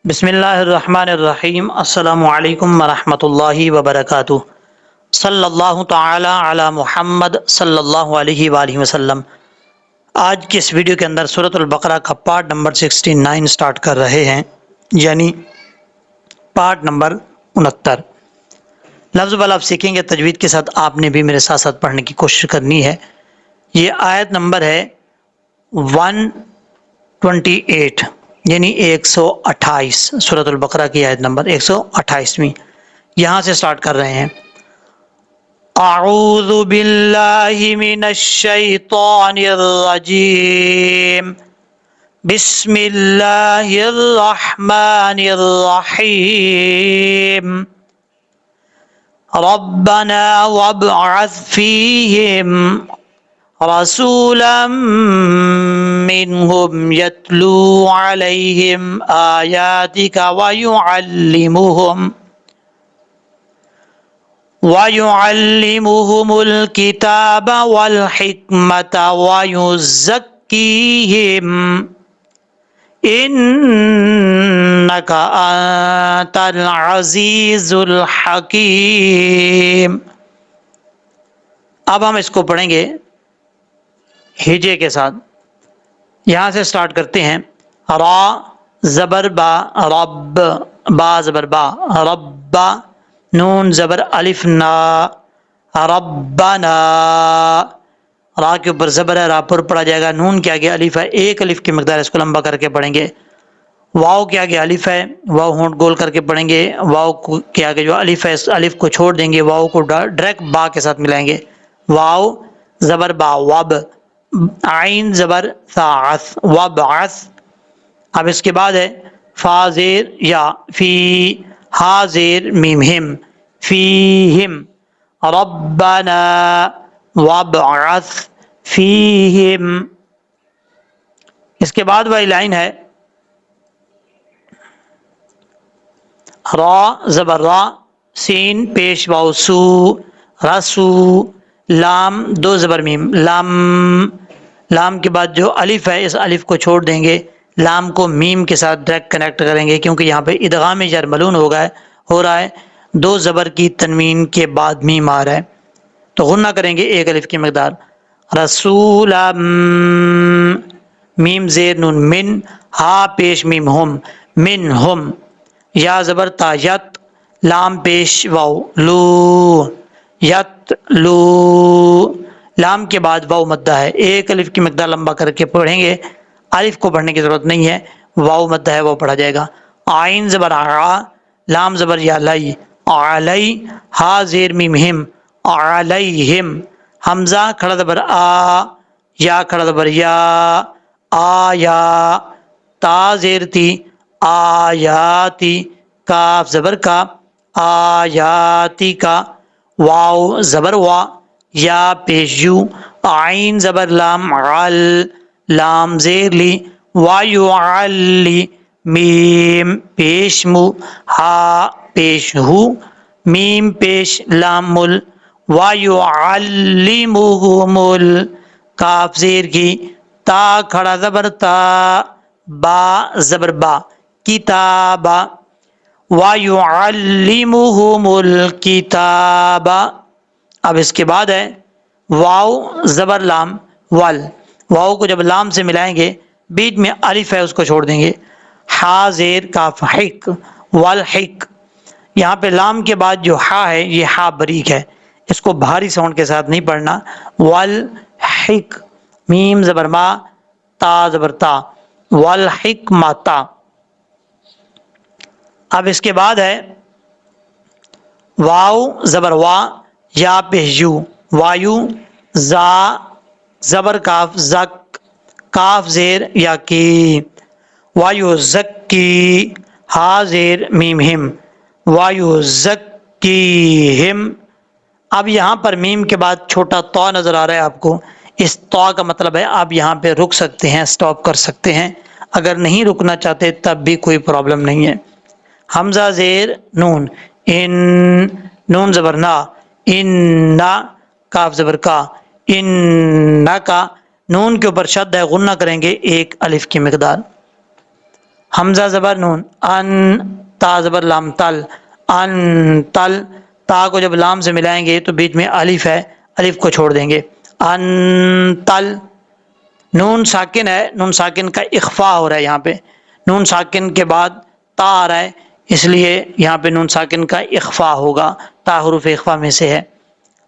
بسم اللہ الرحمن الرحیم، السلام علیکم ورحمۃ اللہ وبرکاتہ۔ صلی اللہ تعالی علی محمد صلی اللہ علیہ وآلہ وسلم۔ آج کی اس ویڈیو کے اندر سورۃ البقرہ کا پارٹ نمبر 69 سٹارٹ کر رہے ہیں، یعنی پارٹ نمبر 69۔ لفظ بہ لفظ سیکھیں گے تجوید کے ساتھ، آپ نے بھی میرے ساتھ ساتھ پڑھنے کی کوشش کرنی ہے۔ یہ آیت نمبر ہے 128، یعنی 128، سورۃ البقرہ کی آیت نمبر 128ویں۔ یہاں سے سٹارٹ کر رہے ہیں۔ اعوذ باللہ من الشیطان الرجیم، بسم اللہ الرحمن الرحیم۔ ربنا وابعث فیہم رسولا منهم يتلو عليهم آياتك ويعلمهم الكتاب والحكمة ويزكيهم إنك أنت العزيز الحكيم۔ اب ہم اس کو پڑھیں گے ہجے کے ساتھ۔ یہاں سے سٹارٹ کرتے ہیں۔ را زبر با، رب، با زبر با، ربا، نون زبر الف نا، ربنا۔ را کے اوپر زبر ہے، را پر پڑھا جائے گا، نون کے آگے الف ہے، ایک الف کی مقدار اس کو لمبا کر کے پڑھیں گے۔ واؤ کے آگے الف ہے، واؤ ہونٹ گول کر کے پڑھیں گے، واؤ کے آگے جو الف ہے اس الف کو چھوڑ دیں گے، واؤ کو ڈائریکٹ با کے ساتھ ملائیں گے۔ واؤ زبر با، وب، عین زبر ثاعث، وبعث۔ اب اس کے بعد ہے فا زیر یا، فی، ہا زیر میم ہم، فیہم، ربنا وابعث فیہم۔ اس کے بعد والی لائن ہے را زبر را، سین پیش واؤ سو، رسو، لام دو زبر میم، لام، لام کے بعد جو الف ہے اس الف کو چھوڑ دیں گے، لام کو میم کے ساتھ ڈائریکٹ کنیکٹ کریں گے، کیونکہ یہاں پہ ادغام جر ملون ہو رہا ہے، دو زبر کی تنوین کے بعد میم آ رہا ہے، تو غنہ کریں گے ایک الف کی مقدار۔ رسولا، میم زیر نون من، ہا پیش میم ہم، من ہم، یا زبر تا یت، لام پیش واؤ لو، یت لو، لام کے بعد واؤ مدہ ہے، ایک الف کی مقدار لمبا کر کے پڑھیں گے، الف کو پڑھنے کی ضرورت نہیں ہے، واؤ مدہ ہے وہ پڑھا جائے گا۔ عین زبر آ، لام زبر یا لئی، علی، ہا زیر میم ہم، علیہم، حمزہ کھڑا زبر آ، یا کھڑا زبر یا، آیا، تا زیر تی، آیاتی، کاف زبر کا، آیاتی کا، واو زبر وا، یا پیش یو، عین زبر لام عل، لام زیر لی، وایعلی، میم پیش مو، ہا پیش ہو، میم پیش لام مل، وایعلمہم ال، کاف زیر کی، تا کھڑا زبر تا، با زبر با، کتابا، وَيُعَلِّمُهُمُ الْكِتَابَ۔ اب اس کے بعد ہے واو زبر لام، ول، واو کو جب لام سے ملائیں گے بیچ میں الف ہے اس کو چھوڑ دیں گے، ہا زیر کاف حک، والحک، یہاں پہ لام کے بعد جو ہا ہے یہ ہا بریک ہے، اس کو بھاری ساؤنڈ کے ساتھ نہیں پڑھنا، والحک، میم زبر ما، تا زبر تا، والحکمتا۔ اب اس کے بعد ہے واو زبر وا، یا پیش یو، وایو، زا زبر کاف زک، کاف زیر یا کی، وایو زکی، ہا زیر میم ہم، وایو زکیہم۔ اب یہاں پر میم کے بعد چھوٹا تو نظر آ رہا ہے آپ کو، اس تو کا مطلب ہے آپ یہاں پہ رک سکتے ہیں، سٹاپ کر سکتے ہیں، اگر نہیں رکنا چاہتے تب بھی کوئی پرابلم نہیں ہے۔ حمزہ زیر نون، ان، نون زبر نا، ان، کاف زبر کا، ان کا، نون کے اوپر شد ہے، غنہ کریں گے ایک الف کی مقدار۔ حمزہ زبر نون ان، تا زبر لام تل، ان تل، تا کو جب لام سے ملائیں گے تو بیچ میں الف ہے، الف کو چھوڑ دیں گے، ان تل۔ نون ساکن ہے، نون ساکن کا اخفا ہو رہا ہے یہاں پہ، نون ساکن کے بعد تا آ رہا ہے، اس لیے یہاں پہ نون ساکن کا اخفا ہوگا، تا حروف اخفا میں سے ہے۔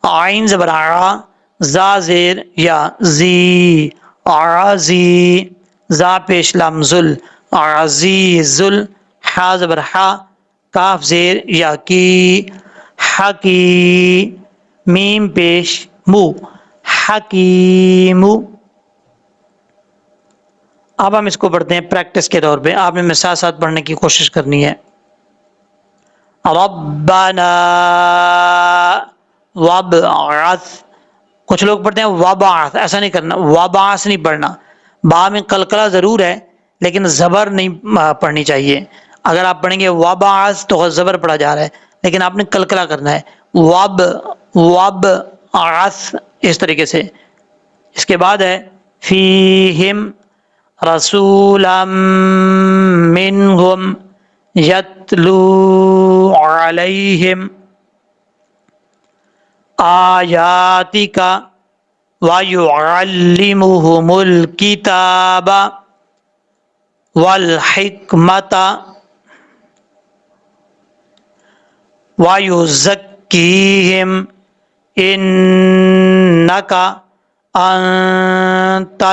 عین زبر آ، زا زیر یا زی، عزی، زا پیش لام زل، عزیزل، حا زبر حا، کاف زیر یا کی، حکی، میم پیش مو، حکیمو۔ اب ہم اس کو پڑھتے ہیں پریکٹس کے طور پہ، آپ نے میرے ساتھ ساتھ پڑھنے کی کوشش کرنی ہے۔ ربنا وابعث، کچھ لوگ پڑھتے ہیں وابعث، ایسا نہیں کرنا، وابعث نہیں پڑھنا، با میں قلقلہ ضرور ہے لیکن زبر نہیں پڑھنی چاہیے۔ اگر آپ پڑھیں گے وابعث تو زبر پڑھا جا رہا ہے، لیکن آپ نے قلقلہ کرنا ہے، وابعث، اس طریقے سے۔ اس کے بعد ہے فیہم رسولا منہم یتلو علیہم آیاتک وَيُعَلِّمُهُمُ الْكِتَابَ وَالْحِكْمَةَ وَيُزَكِّيهِمْ إِنَّكَ أَنْتَ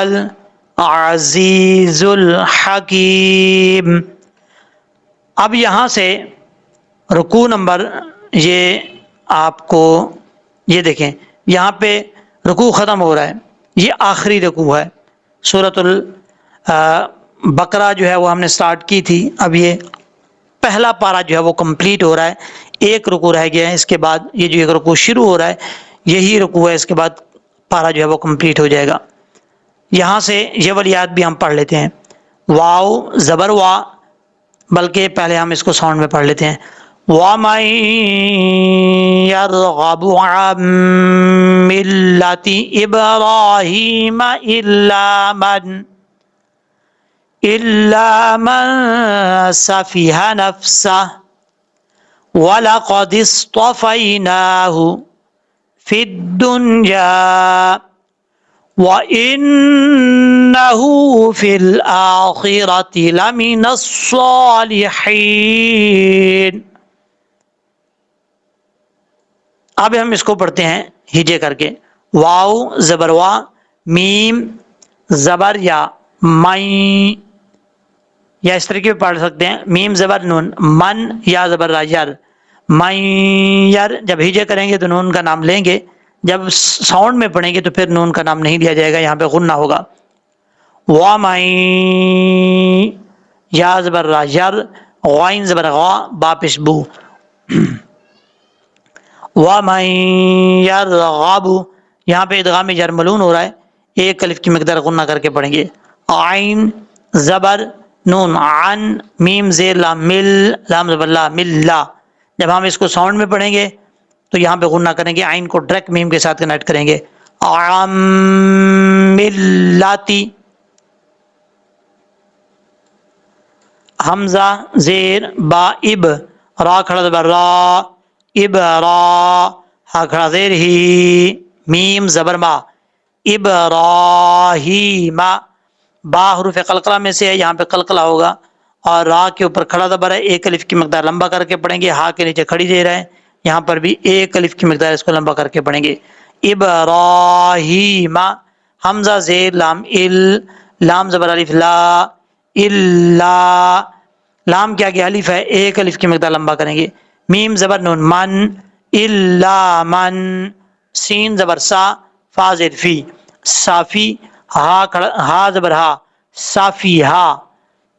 الْعَزِيزُ الْحَكِيمُ۔ اب یہاں سے رکوع نمبر، یہ آپ کو یہ دیکھیں یہاں پہ رکوع ختم ہو رہا ہے، یہ آخری رکوع ہے۔ سورۃ البقرہ جو ہے وہ ہم نے سٹارٹ کی تھی، اب یہ پہلا پارہ جو ہے وہ کمپلیٹ ہو رہا ہے، ایک رکوع رہ گیا ہے، اس کے بعد یہ جو ایک رکوع شروع ہو رہا ہے یہی رکوع ہے، اس کے بعد پارہ جو ہے وہ کمپلیٹ ہو جائے گا۔ یہاں سے یہ والیات بھی ہم پڑھ لیتے ہیں، واو زبر وا، بلکہ پہلے ہم اس کو ساؤنڈ میں پڑھ لیتے ہیں، وَمَن يَرْغَبُ عَن مِّلَّةِ إِبْرَاهِيمَ إِلَّا مَن سَفِهَ نَفْسَهُ وَلَقَدِ اصْطَفَيْنَاهُ فِي الدُّنْيَا وَإِنَّهُ فِي الْآخِرَةِ لَمِنَ الصَّالِحِينَ۔ اب ہم اس کو پڑھتے ہیں ہجے کر کے، واو زبر وا، میم زبر یا مائیں، یا اس طریقے پہ پڑھ سکتے ہیں، میم زبر نون، من یا زبر را یر، مَیَّر، جب ہجے کریں گے تو نون کا نام لیں گے، جب ساؤنڈ میں پڑھیں گے تو پھر نون کا نام نہیں لیا جائے گا، یہاں پہ غنہ ہوگا۔ وَمَن یا زبر را یر، غائن زبر غا، با پیش بو، وَمَن يَرْغَبُ، یہاں پہ ادغام جر ملون ہو رہا ہے، ایک الف کی مقدار غنہ کر کے پڑھیں گے، عین زبر نون عن، میم زیر لام مل، لام زبر لا ملا، جب ہم اس کو ساؤنڈ میں پڑھیں گے تو یہاں پہ غنہ کریں گے، عین کو ڈائریکٹ میم کے ساتھ کنیکٹ کریں گے، ملاتی، حمزہ زیر با اب، را کھڑا زبر را، اب را، ہا کھڑا زیر ہی، میم زبر ما، ابراہیم، با حروف قلقلہ میں سے ہے، یہاں پہ قلقلہ ہوگا، اور را کے اوپر کھڑا زبر ہے، ایک الف کی مقدار لمبا کر کے پڑھیں گے، ہا کے نیچے کھڑی زیر ہے، یہاں پر بھی ایک الف کی مقدار اس کو لمبا کر کے پڑھیں گے، ابراہیم، حمزہ زیر لام ال، لام زبر الف لا، الا، لام کے آگے الف ہے، ایک الف کی مقدار لمبا کریں گے، میم زبر نون من، الا من، سین زبر سا، فا زیر فی، صافی، ہا زبر ہا، صافی ہا،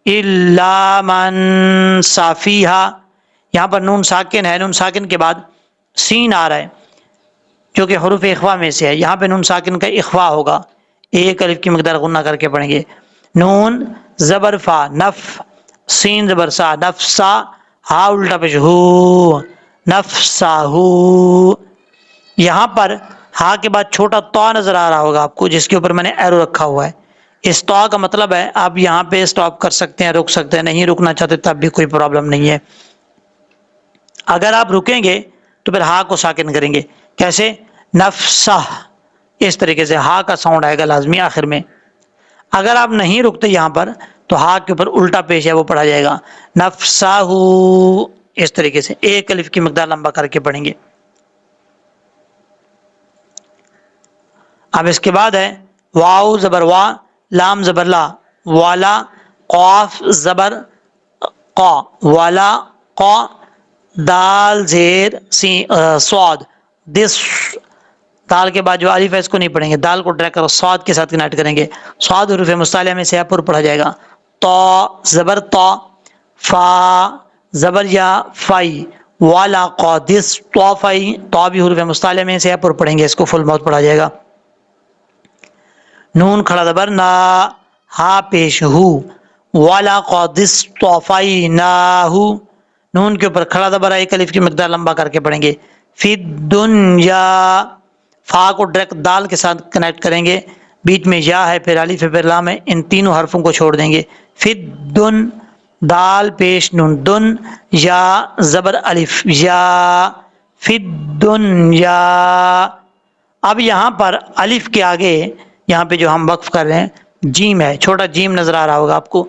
الا من صافی ہا، یہاں پر نون ساکن ہے، نون ساکن کے بعد سین آ رہا ہے جو کہ حروف اخوا میں سے ہے، یہاں پہ نون ساکن کا اخوا ہوگا، ایک الف کی مقدار غنہ کر کے پڑھیں گے، نون زبر فا نف، سین زبر سا نفسا، ہا الٹا پیش ہو، نفسا ہو، یہاں پر ہا کے بعد چھوٹا تا نظر آ رہا ہوگا آپ کو، جس کے اوپر میں نے ایرو رکھا ہوا ہے، اسٹا کا مطلب ہے آپ یہاں پہ اسٹاپ کر سکتے ہیں، رک سکتے ہیں، نہیں رکنا چاہتے تب بھی کوئی پرابلم نہیں ہے۔ اگر آپ رکیں گے تو پھر ہا کو ساکن کریں گے، کیسے؟ نفسہ، اس طریقے سے ہا کا ساؤنڈ آئے گا لازمی آخر میں۔ اگر آپ نہیں رکتے یہاں پر تو ہا کے اوپر الٹا پیش ہے وہ پڑھا جائے گا، نفسہ، اس طریقے سے ایک الف کی مقدار لمبا کر کے پڑھیں گے۔ اب اس کے بعد ہے واو زبر وا، لام زبر لا، والا، قاف زبر قا، والا قا، دال زیر صاد، دس، دال کے بعد جو الف ہے اس کو نہیں پڑھیں گے، دال کو ڈائریکٹ صاد کے ساتھ کنیکٹ کریں گے، صاد حروف مصطلح میں سے ہے، پر پڑھا جائے گا۔ تو زبر تو، فا زبر یا، فائی، والا قادس تو فائی، تو بھی حروف مصطلح میں سے ہے، پر پڑھیں گے، اس کو فل موت پڑھا جائے گا۔ نون کھڑا زبر نا، ہا پیش ہو، والا قادس طوفائی نا ہو، نون کے اوپر کھڑا زبر ایک الف کی مقدار لمبا کر کے پڑھیں گے۔ فی دنیا، فا کو ڈائریکٹ دال کے ساتھ کنیکٹ کریں گے، بیچ میں یا ہے، پھر الف ہے، پھر لام ہے، ان تینوں حرفوں کو چھوڑ دیں گے۔ فی دن، دال پیش نون، دن، یا زبر الف، یا، فی دنیا۔ اب یہاں پر الف کے آگے یہاں پہ جو ہم وقف کر رہے ہیں جیم ہے، چھوٹا جیم نظر آ رہا ہوگا آپ کو،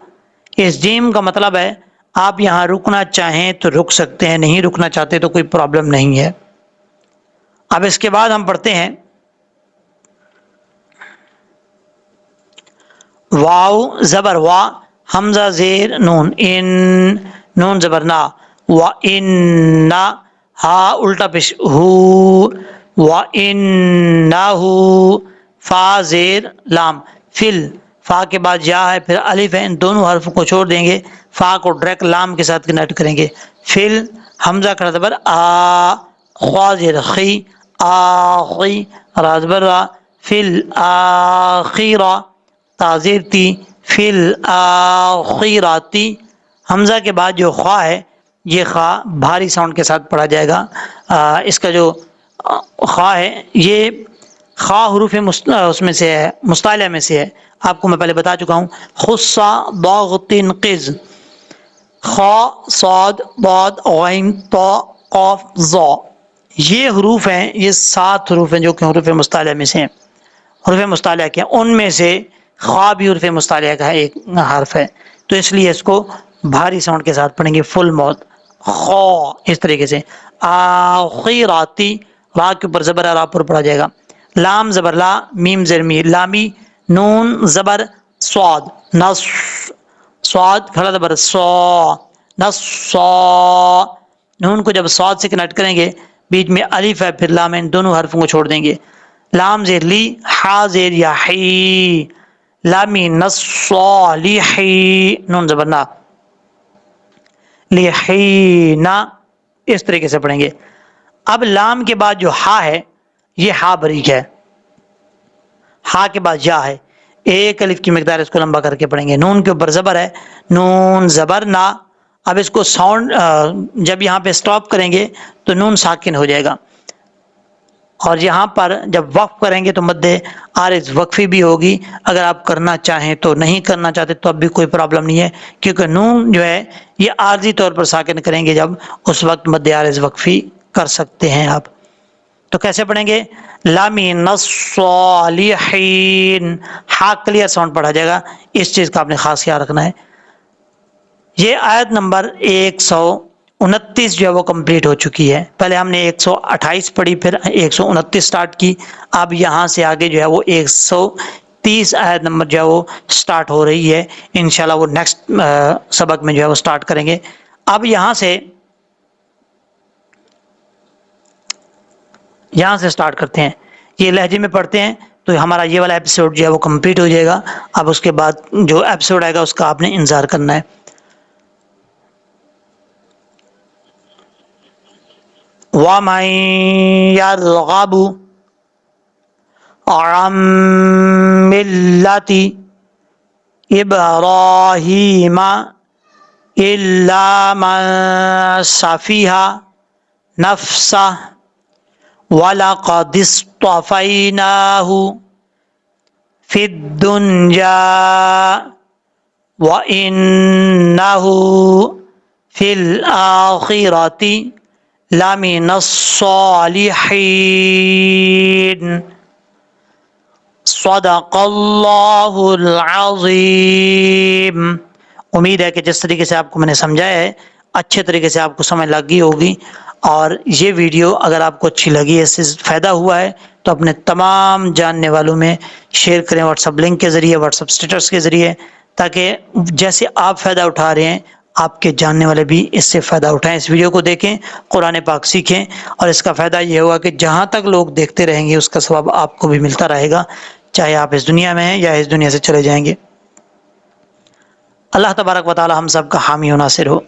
اس جیم کا مطلب ہے آپ یہاں رکنا چاہیں تو رک سکتے ہیں، نہیں رکنا چاہتے تو کوئی پرابلم نہیں ہے۔ اب اس کے بعد ہم پڑھتے ہیں واو زبر وا، حمزہ زیر نون، ان، نون زبر نا، و ان، ہا الٹا پیش ہو، و ان ہو، فا زیر لام، فل، فا کے بعد یا ہے، پھر الف ہے، ان دونوں حرفوں کو چھوڑ دیں گے، فا کو ڈائریکٹ لام کے ساتھ کنیکٹ کریں گے۔ فل، حمزہ کھڑا زبر آ، خوا زیر خی، آخی، را زبر را، فل آخیرہ، تازیر تی، فی الآخراتی، حمزہ کے بعد جو خواہ ہے یہ خواہ بھاری ساؤنڈ کے ساتھ پڑھا جائے گا۔ اس کا جو خواہ ہے یہ خواہ حروف اس میں سے ہے، مصطلح میں سے ہے، آپ کو میں پہلے بتا چکا ہوں۔ خصہ ضاغط قز، خا صاد ضاد غین طا قاف ظا، یہ حروف ہیں، یہ 7 حروف ہیں جو کہ حروف مصطلح میں سے ہیں، حروف مصطلح کے ان میں سے خا بھی حرف مصطلح کا ایک حرف ہے، تو اس لیے اس کو بھاری ساؤنڈ کے ساتھ پڑھیں گے، فل موت، خا، اس طریقے سے۔ آخراتی، را کے اوپر زبر را پر پڑھا جائے گا۔ لام زبر لا، میم زیر می، لامی، نون زبر صاد، نص، صاد کھڑا زبر صا، نصا، نون کو جب صاد سے کنیکٹ کریں گے بیچ میں الف ہے، پھر لام ہے، ان دونوں حرفوں کو چھوڑ دیں گے۔ لام زیر لی، ہا زیر یا حی، لامی نصالحی، نون زبر نا، لحینا، اس طریقے سے پڑھیں گے۔ اب لام کے بعد جو ہا ہے یہ ہا بریک ہے، ہا کے بعد یا ہے، ایک الف کی مقدار اس کو لمبا کر کے پڑھیں گے۔ نون کے اوپر زبر ہے، نون زبر نا، اب اس کو ساؤنڈ جب یہاں پہ سٹاپ کریں گے تو نون ساکن ہو جائے گا، اور یہاں پر جب وقف کریں گے تو مد عارض وقفی بھی ہوگی، اگر آپ کرنا چاہیں تو، نہیں کرنا چاہتے تو اب بھی کوئی پرابلم نہیں ہے، کیونکہ نون جو ہے یہ عارضی طور پر ساکن کریں گے جب اس وقت مد عارض وقفی کر سکتے ہیں آپ۔ تو کیسے پڑھیں گے؟ لامین الصالحین، ہا کلیئر ساؤنڈ پڑھا جائے گا، اس چیز کا آپ نے خاص خیال رکھنا ہے۔ یہ آیت نمبر 129 جو ہے وہ کمپلیٹ ہو چکی ہے، پہلے ہم نے 128 پڑھی، پھر 129 سٹارٹ کی، اب یہاں سے آگے جو ہے وہ 130 آیت نمبر جو ہے وہ سٹارٹ ہو رہی ہے، انشاءاللہ وہ نیکسٹ سبق میں جو ہے وہ سٹارٹ کریں گے۔ اب یہاں سے سٹارٹ کرتے ہیں، یہ لہجے میں پڑھتے ہیں تو ہمارا یہ والا ایپیسوڈ جو ہے وہ کمپلیٹ ہو جائے گا، اب اس کے بعد جو ایپیسوڈ آئے گا اس کا آپ نے انتظار کرنا ہے۔ وَمَن يَرْغَبُ عَن مِّلَّةِ إِبْرَاهِيمَ إِلَّا مَن سَفِهَ نَفْسَهُ وَلَقَدِ اصْطَفَيْنَاهُ فی الدنیا وَإِنَّهُ فِي الْآخِرَةِ لَمِنَ الصَّالِحِينَ۔ صدق اللہ العظیم۔ امید ہے کہ جس طریقے سے آپ کو میں نے سمجھایا ہے اچھے طریقے سے آپ کو سمجھ لگ گئی ہوگی، اور یہ ویڈیو اگر آپ کو اچھی لگی ہے، اس سے فائدہ ہوا ہے تو اپنے تمام جاننے والوں میں شیئر کریں، واٹس ایپ لنک کے ذریعے، واٹس ایپ اسٹیٹس کے ذریعے، تاکہ جیسے آپ فائدہ اٹھا رہے ہیں آپ کے جاننے والے بھی اس سے فائدہ اٹھائیں۔ اس ویڈیو کو دیکھیں، قرآن پاک سیکھیں، اور اس کا فائدہ یہ ہوگا کہ جہاں تک لوگ دیکھتے رہیں گے اس کا ثواب آپ کو بھی ملتا رہے گا، چاہے آپ اس دنیا میں ہیں یا اس دنیا سے چلے جائیں گے۔ اللہ تبارک و تعالی ہم سب کا حامی و ناصر ہو۔